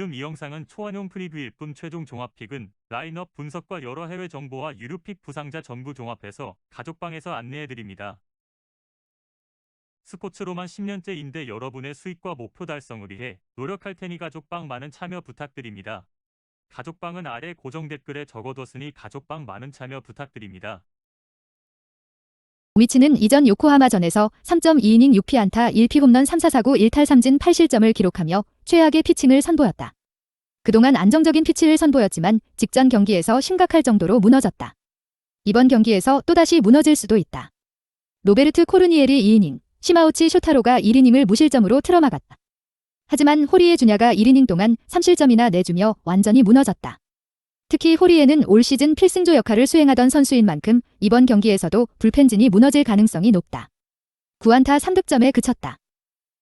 지금 이 영상은 초안용 프리뷰일 뿐 최종 종합픽은 라인업 분석과 여러 해외 정보와 유료픽 부상자 전부 종합해서 가족방에서 안내해드립니다. 스포츠로만 10년째인데 여러분의 수익과 목표 달성을 위해 노력할 테니 가족방 많은 참여 부탁드립니다. 가족방은 아래 고정 댓글에 적어뒀으니 가족방 많은 참여 부탁드립니다. 오미치는 이전 요코하마전에서 3.2이닝 6피안타 1피 홈런 3사사구 1탈 3진 8실점을 기록하며 최악의 피칭을 선보였다. 그동안 안정적인 피치를 선보였지만 직전 경기에서 심각할 정도로 무너졌다. 이번 경기에서 또다시 무너질 수도 있다. 로베르트 코르니엘이 2이닝, 시마우치 쇼타로가 1이닝을 무실점으로 틀어막았다. 하지만 호리에 주냐가 1이닝 동안 3실점이나 내주며 완전히 무너졌다. 특히 호리에는 올 시즌 필승조 역할을 수행하던 선수인 만큼 이번 경기에서도 불펜진이 무너질 가능성이 높다. 9안타 3득점에 그쳤다.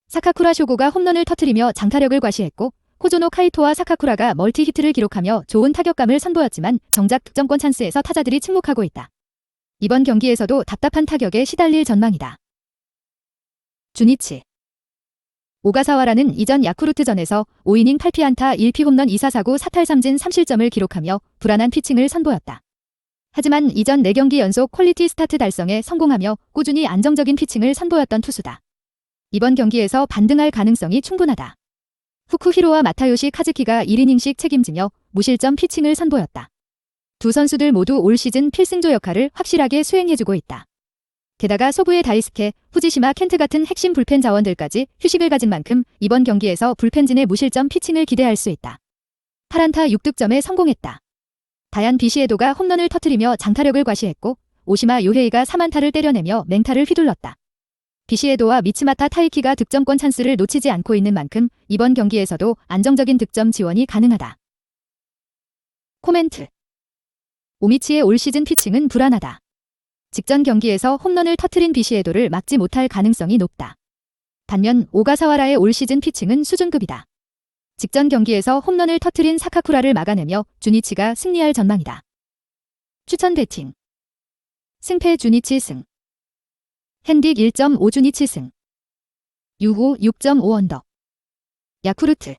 사카쿠라 쇼고가 홈런을 터뜨리며 장타력을 과시했고 호조노 카이토와 사카쿠라가 멀티히트를 기록하며 좋은 타격감을 선보였지만 정작 득점권 찬스에서 타자들이 침묵하고 있다. 이번 경기에서도 답답한 타격에 시달릴 전망이다. 주니치 오가사와라는 이전 야쿠르트전에서 5이닝 8피안타 1피 홈런 2사사구 4탈 3진 3실점을 기록하며 불안한 피칭을 선보였다. 하지만 이전 4경기 연속 퀄리티 스타트 달성에 성공하며 꾸준히 안정적인 피칭을 선보였던 투수다. 이번 경기에서 반등할 가능성이 충분하다. 후쿠히로와 마타요시 카즈키가 1이닝씩 책임지며 무실점 피칭을 선보였다. 두 선수들 모두 올 시즌 필승조 역할을 확실하게 수행해주고 있다. 게다가 소부의 다이스케, 후지시마 켄트 같은 핵심 불펜 자원들까지 휴식을 가진 만큼 이번 경기에서 불펜진의 무실점 피칭을 기대할 수 있다. 8안타 6득점에 성공했다. 다얀 비시에도가 홈런을 터뜨리며 장타력을 과시했고 오시마 요헤이가 3안타를 때려내며 맹타를 휘둘렀다. 비시에도와 미츠마타 타이키가 득점권 찬스를 놓치지 않고 있는 만큼 이번 경기에서도 안정적인 득점 지원이 가능하다. 코멘트. 오미치의 올 시즌 피칭은 불안하다. 직전 경기에서 홈런을 터뜨린 비시에도를 막지 못할 가능성이 높다. 반면 오가사와라의 올 시즌 피칭은 수준급이다. 직전 경기에서 홈런을 터뜨린 사카쿠라를 막아내며 주니치가 승리할 전망이다. 추천 배팅. 승패 주니치 승. 핸딕 1.5 주니치 승. 유호 6.5 언더. 야쿠르트.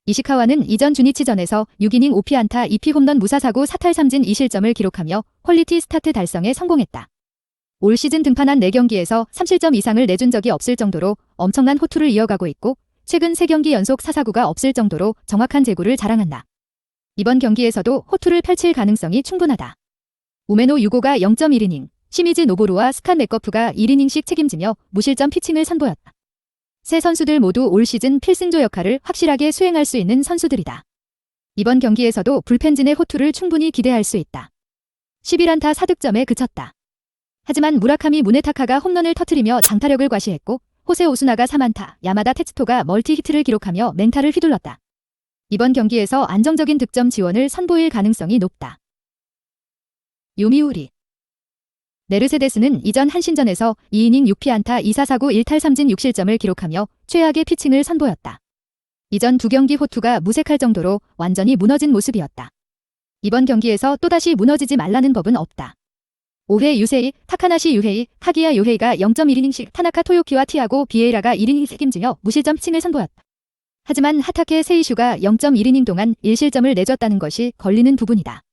이시카와는 이전 주니치전에서 6이닝 5피안타 2피 홈런 무사사구 4탈 3진 2실점을 기록하며 퀄리티 스타트 달성에 성공했다. 올 시즌 등판한 4경기에서 3실점 이상을 내준 적이 없을 정도로 엄청난 호투를 이어가고 있고 최근 3경기 연속 사사구가 없을 정도로 정확한 제구를 자랑한다. 이번 경기에서도 호투를 펼칠 가능성이 충분하다. 우메노 유고가 0.1이닝, 시미즈 노보루와 스칸 맥거프가 1이닝씩 책임지며 무실점 피칭을 선보였다. 세 선수들 모두 올 시즌 필승조 역할을 확실하게 수행할 수 있는 선수들이다. 이번 경기에서도 불펜진의 호투를 충분히 기대할 수 있다. 11안타 4득점에 그쳤다. 하지만 무라카미 무네타카가 홈런을 터뜨리며 장타력을 과시했고 호세 오수나가 3안타, 야마다 테츠토가 멀티히트를 기록하며 맹타를 휘둘렀다. 이번 경기에서 안정적인 득점 지원을 선보일 가능성이 높다. 요미우리. 메르세데스는 이전 한신전에서 2이닝 6피안타 2사사구 1탈 3진 6실점을 기록하며 최악의 피칭을 선보였다. 이전 2경기 호투가 무색할 정도로 완전히 무너진 모습이었다. 이번 경기에서 또다시 무너지지 말라는 법은 없다. 5회 유세이, 타카나시 유헤이, 카기야 요헤이가 0.1이닝씩 타나카 토요키와 티아고 비에이라가 1이닝 책임지며 무실점 피칭을 선보였다. 하지만 하타케 세이슈가 0.1이닝 동안 1실점을 내줬다는 것이 걸리는 부분이다.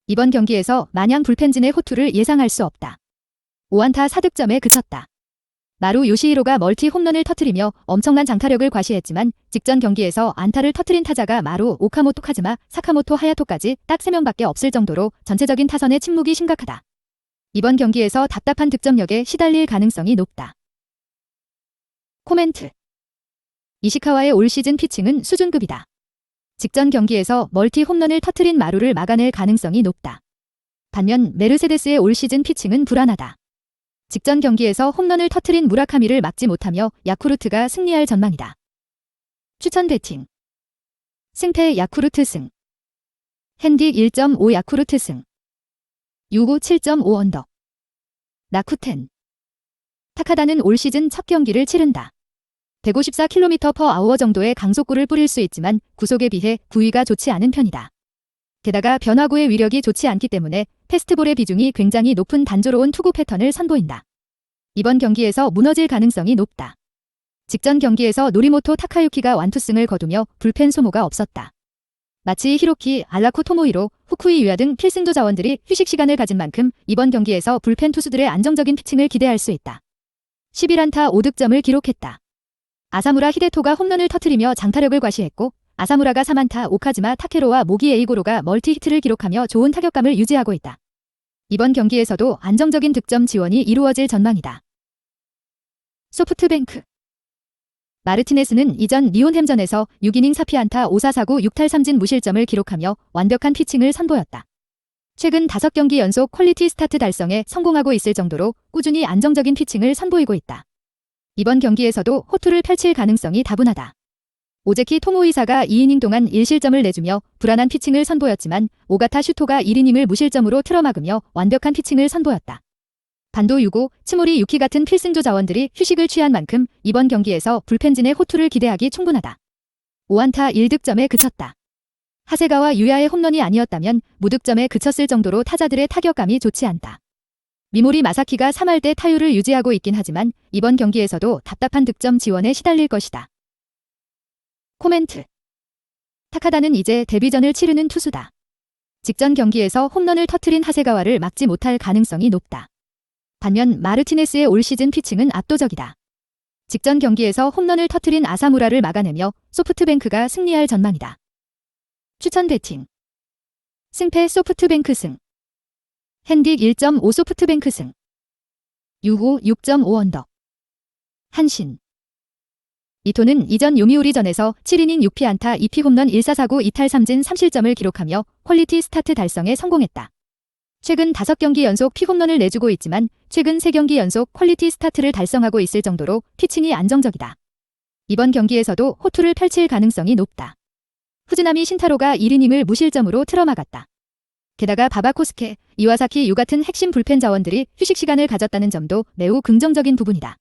이번 경기에서 마냥 불펜진의 호투를 예상할 수 없다. 5안타 4득점에 그쳤다. 나루 요시히로가 멀티 홈런을 터뜨리며 엄청난 장타력을 과시했지만 직전 경기에서 안타를 터뜨린 타자가 마루, 오카모토 카즈마, 사카모토 하야토까지 딱 3명밖에 없을 정도로 전체적인 타선의 침묵이 심각하다. 이번 경기에서 답답한 득점력에 시달릴 가능성이 높다. 코멘트. 이시카와의 올 시즌 피칭은 수준급이다. 직전 경기에서 멀티 홈런을 터뜨린 마루를 막아낼 가능성이 높다. 반면 메르세데스의 올 시즌 피칭은 불안하다. 직전 경기에서 홈런을 터뜨린 무라카미를 막지 못하며 야쿠르트가 승리할 전망이다. 추천 배팅. 승패 야쿠르트 승. 핸딕 1.5 야쿠르트 승. 유고 7.5 언더. 라쿠텐. 타카다는 올 시즌 첫 경기를 치른다. 154km/h 정도의 강속구를 뿌릴 수 있지만 구속에 비해 구위가 좋지 않은 편이다. 게다가 변화구의 위력이 좋지 않기 때문에 패스트볼의 비중이 굉장히 높은 단조로운 투구 패턴을 선보인다. 이번 경기에서 무너질 가능성이 높다. 직전 경기에서 노리모토 타카유키가 완투승을 거두며 불펜 소모가 없었다. 마치 히로키, 알라코 토모히로, 후쿠이 유야 등 필승조 자원들이 휴식 시간을 가진 만큼 이번 경기에서 불펜 투수들의 안정적인 피칭을 기대할 수 있다. 11안타 5득점을 기록했다. 아사무라 히데토가 홈런을 터뜨리며 장타력을 과시했고 아사무라가 3안타, 오카지마 타케로와 모기 에이고로가 멀티 히트를 기록하며 좋은 타격감을 유지하고 있다. 이번 경기에서도 안정적인 득점 지원이 이루어질 전망이다. 소프트뱅크 마르티네스는 이전 리온햄전에서 6이닝 4피안타 5사사구 6탈3진 무실점을 기록하며 완벽한 피칭을 선보였다. 최근 5경기 연속 퀄리티 스타트 달성에 성공하고 있을 정도로 꾸준히 안정적인 피칭을 선보이고 있다. 이번 경기에서도 호투를 펼칠 가능성이 다분하다. 오제키 토모이사가 2이닝 동안 1실점을 내주며 불안한 피칭을 선보였지만 오가타 슈토가 1이닝을 무실점으로 틀어막으며 완벽한 피칭을 선보였다. 반도 유고, 츠모리 유키 같은 필승조 자원들이 휴식을 취한 만큼 이번 경기에서 불펜진의 호투를 기대하기 충분하다. 5안타 1득점에 그쳤다. 하세가와 유야의 홈런이 아니었다면 무득점에 그쳤을 정도로 타자들의 타격감이 좋지 않다. 미모리 마사키가 3할대 타율을 유지하고 있긴 하지만 이번 경기에서도 답답한 득점 지원에 시달릴 것이다. 코멘트. 타카다는 이제 데뷔전을 치르는 투수다. 직전 경기에서 홈런을 터뜨린 하세가와를 막지 못할 가능성이 높다. 반면 마르티네스의 올 시즌 피칭은 압도적이다. 직전 경기에서 홈런을 터뜨린 아사무라를 막아내며 소프트뱅크가 승리할 전망이다. 추천 배팅. 승패 소프트뱅크 승. 핸딕 1.5 소프트뱅크 승. 유고 6.5 언더. 한신. 이토는 이전 요미우리전에서 7이닝 6피안타 2피 홈런 1사사구 2탈3진 3실점을 기록하며 퀄리티 스타트 달성에 성공했다. 최근 5경기 연속 피홈런을 내주고 있지만 최근 3경기 연속 퀄리티 스타트를 달성하고 있을 정도로 피칭이 안정적이다. 이번 경기에서도 호투를 펼칠 가능성이 높다. 후즈나미 신타로가 1이닝을 무실점으로 틀어막았다. 게다가 바바코스케, 이와사키 유 같은 핵심 불펜 자원들이 휴식 시간을 가졌다는 점도 매우 긍정적인 부분이다.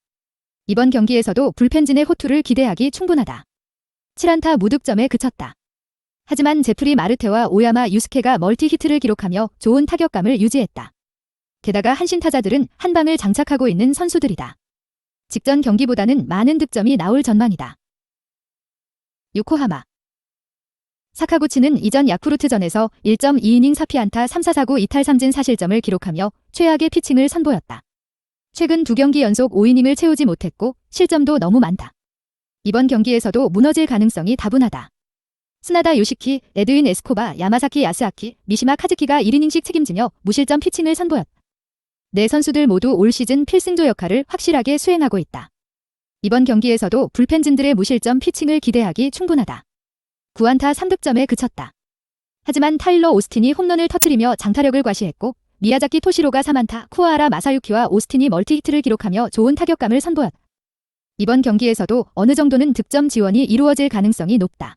이번 경기에서도 불펜진의 호투를 기대하기 충분하다. 7안타 무득점에 그쳤다. 하지만 제프리 마르테와 오야마 유스케가 멀티 히트를 기록하며 좋은 타격감을 유지했다. 게다가 한신 타자들은 한 방을 장착하고 있는 선수들이다. 직전 경기보다는 많은 득점이 나올 전망이다. 요코하마. 사카구치는 이전 야쿠르트전에서 1.2이닝 4피안타 3사사구 2탈3진 4실점을 기록하며 최악의 피칭을 선보였다. 최근 2경기 연속 5이닝을 채우지 못했고 실점도 너무 많다. 이번 경기에서도 무너질 가능성이 다분하다. 스나다 요시키, 에드윈 에스코바, 야마사키 야스아키, 미시마 카즈키가 1이닝씩 책임지며 무실점 피칭을 선보였다. 네 선수들 모두 올 시즌 필승조 역할을 확실하게 수행하고 있다. 이번 경기에서도 불펜진들의 무실점 피칭을 기대하기 충분하다. 9안타 3득점에 그쳤다. 하지만 타일러 오스틴이 홈런을 터뜨리며 장타력을 과시했고 미야자키 토시로가 3안타, 쿠아하라 마사유키와 오스틴이 멀티히트를 기록하며 좋은 타격감을 선보였다. 이번 경기에서도 어느 정도는 득점 지원이 이루어질 가능성이 높다.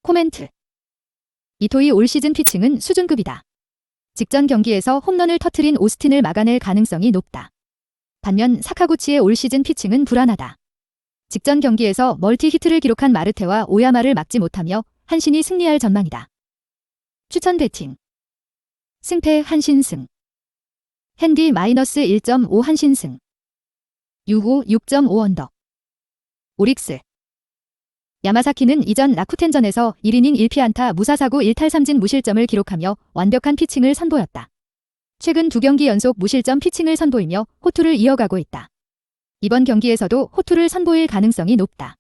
코멘트. 이토이 올 시즌 피칭은 수준급이다. 직전 경기에서 홈런을 터뜨린 오스틴을 막아낼 가능성이 높다. 반면 사카구치의 올 시즌 피칭은 불안하다. 직전 경기에서 멀티 히트를 기록한 마르테와 오야마를 막지 못하며 한신이 승리할 전망이다. 추천 배팅. 승패 한신승. 핸디 -1.5 한신승. 유고 6.5 언더. 오릭스. 야마사키는 이전 라쿠텐전에서 1이닝 1피안타 무사사구 1탈3진 무실점을 기록하며 완벽한 피칭을 선보였다. 최근 2경기 연속 무실점 피칭을 선보이며 호투를 이어가고 있다. 이번 경기에서도 호투를 선보일 가능성이 높다.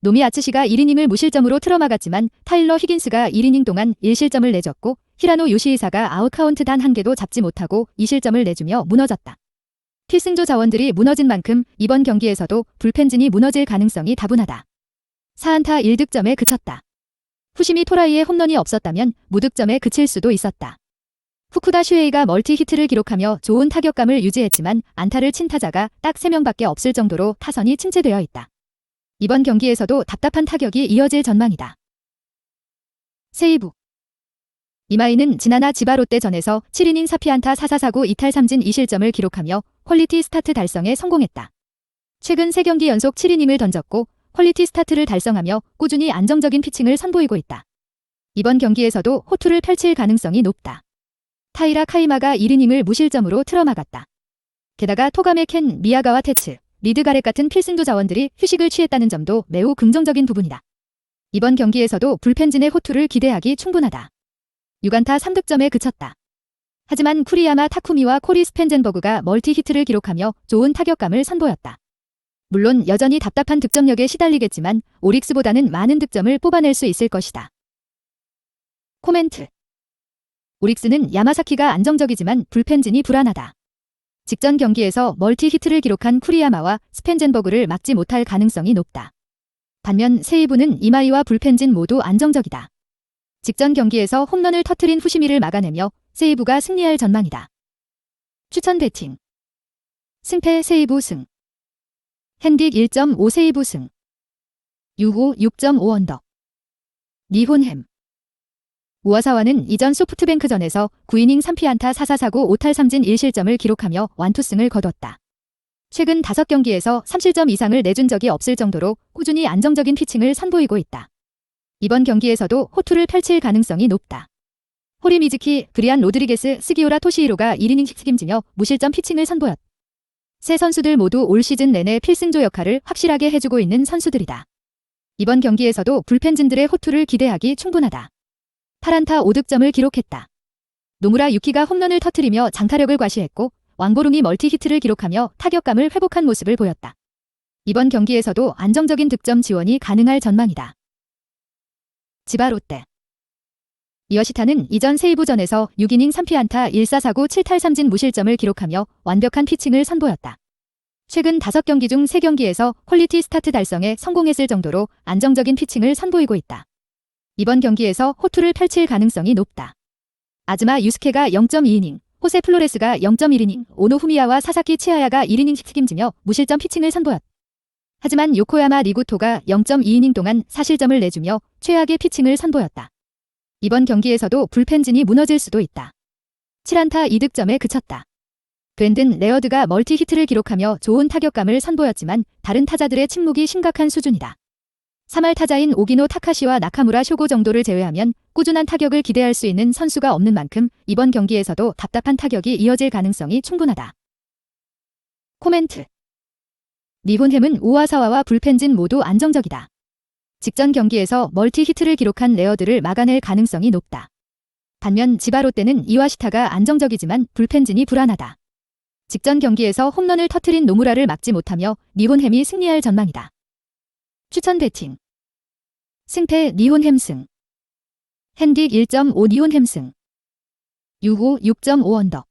노미 아츠시가 1이닝을 무실점으로 틀어막았지만 타일러 히긴스가 1이닝 동안 1실점을 내줬고 히라노 요시히사가 아웃 카운트 단 1개도 잡지 못하고 2실점을 내주며 무너졌다. 필승조 자원들이 무너진 만큼 이번 경기에서도 불펜진이 무너질 가능성이 다분하다. 4안타 1득점에 그쳤다. 후시미 토라이의 홈런이 없었다면 무득점에 그칠 수도 있었다. 후쿠다 슈에이가 멀티 히트를 기록하며 좋은 타격감을 유지했지만 안타를 친 타자가 딱 3명밖에 없을 정도로 타선이 침체되어 있다. 이번 경기에서도 답답한 타격이 이어질 전망이다. 세이부. 이마이는 지나나 지바 롯데전에서 7이닝 4피안타 4사사구 2탈3진 2실점을 기록하며 퀄리티 스타트 달성에 성공했다. 최근 3경기 연속 7이닝을 던졌고 퀄리티 스타트를 달성하며 꾸준히 안정적인 피칭을 선보이고 있다. 이번 경기에서도 호투를 펼칠 가능성이 높다. 타이라 카이마가 1이닝을 무실점으로 틀어막았다. 게다가 토가메 켄, 미야가와 테츠, 리드 가렛 같은 필승조 자원들이 휴식을 취했다는 점도 매우 긍정적인 부분이다. 이번 경기에서도 불펜진의 호투를 기대하기 충분하다. 6안타 3득점에 그쳤다. 하지만 쿠리야마 타쿠미와 코리 스펜젠버그가 멀티 히트를 기록하며 좋은 타격감을 선보였다. 물론 여전히 답답한 득점력에 시달리겠지만 오릭스보다는 많은 득점을 뽑아낼 수 있을 것이다. 코멘트. 오릭스는 야마사키가 안정적이지만 불펜진이 불안하다. 직전 경기에서 멀티 히트를 기록한 쿠리야마와 스펜젠버그를 막지 못할 가능성이 높다. 반면 세이브는 이마이와 불펜진 모두 안정적이다. 직전 경기에서 홈런을 터뜨린 후시미를 막아내며 세이브가 승리할 전망이다. 추천 배팅. 승패 세이브 승. 핸딕 1.5 세이브 승. 유호 6.5 언더. 니혼햄. 우와사와는 이전 소프트뱅크전에서 9이닝 3피안타 4사사구 5탈 3진 1실점을 기록하며 완투승을 거뒀다. 최근 5경기에서 3실점 이상을 내준 적이 없을 정도로 꾸준히 안정적인 피칭을 선보이고 있다. 이번 경기에서도 호투를 펼칠 가능성이 높다. 호리 미즈키, 브리안 로드리게스, 스기오라 토시히로가 1이닝씩 책임지며 무실점 피칭을 선보였다. 세 선수들 모두 올 시즌 내내 필승조 역할을 확실하게 해주고 있는 선수들이다. 이번 경기에서도 불펜진들의 호투를 기대하기 충분하다. 8안타 5득점을 기록했다. 노무라 유키가 홈런을 터뜨리며 장타력을 과시했고 왕보룽이 멀티 히트를 기록하며 타격감을 회복한 모습을 보였다. 이번 경기에서도 안정적인 득점 지원이 가능할 전망이다. 지바 롯데. 이어시타는 이전 세이브전에서 6이닝 3피안타 1사사구 7탈 3진 무실점을 기록하며 완벽한 피칭을 선보였다. 최근 5경기 중 3경기에서 퀄리티 스타트 달성에 성공했을 정도로 안정적인 피칭을 선보이고 있다. 이번 경기에서 호투를 펼칠 가능성이 높다. 아즈마 유스케가 0.2이닝, 호세 플로레스가 0.1이닝, 오노 후미야와 사사키 치하야가 1이닝씩 책임지며 무실점 피칭을 선보였다. 하지만 요코야마 리구토가 0.2이닝 동안 4실점을 내주며 최악의 피칭을 선보였다. 이번 경기에서도 불펜진이 무너질 수도 있다. 7안타 2득점에 그쳤다. 브랜든 레어드가 멀티 히트를 기록하며 좋은 타격감을 선보였지만 다른 타자들의 침묵이 심각한 수준이다. 3할 타자인 오기노 타카시와 나카무라 쇼고 정도를 제외하면 꾸준한 타격을 기대할 수 있는 선수가 없는 만큼 이번 경기에서도 답답한 타격이 이어질 가능성이 충분하다. 코멘트. 니혼햄은 우와사와와 불펜진 모두 안정적이다. 직전 경기에서 멀티 히트를 기록한 레어드를 막아낼 가능성이 높다. 반면 지바 롯데는 이와시타가 안정적이지만 불펜진이 불안하다. 직전 경기에서 홈런을 터뜨린 노무라를 막지 못하며 니혼햄이 승리할 전망이다. 추천 배팅. 승패 니혼햄 승. 핸딕 1.5 니혼햄 승. 유호 6.5 언더.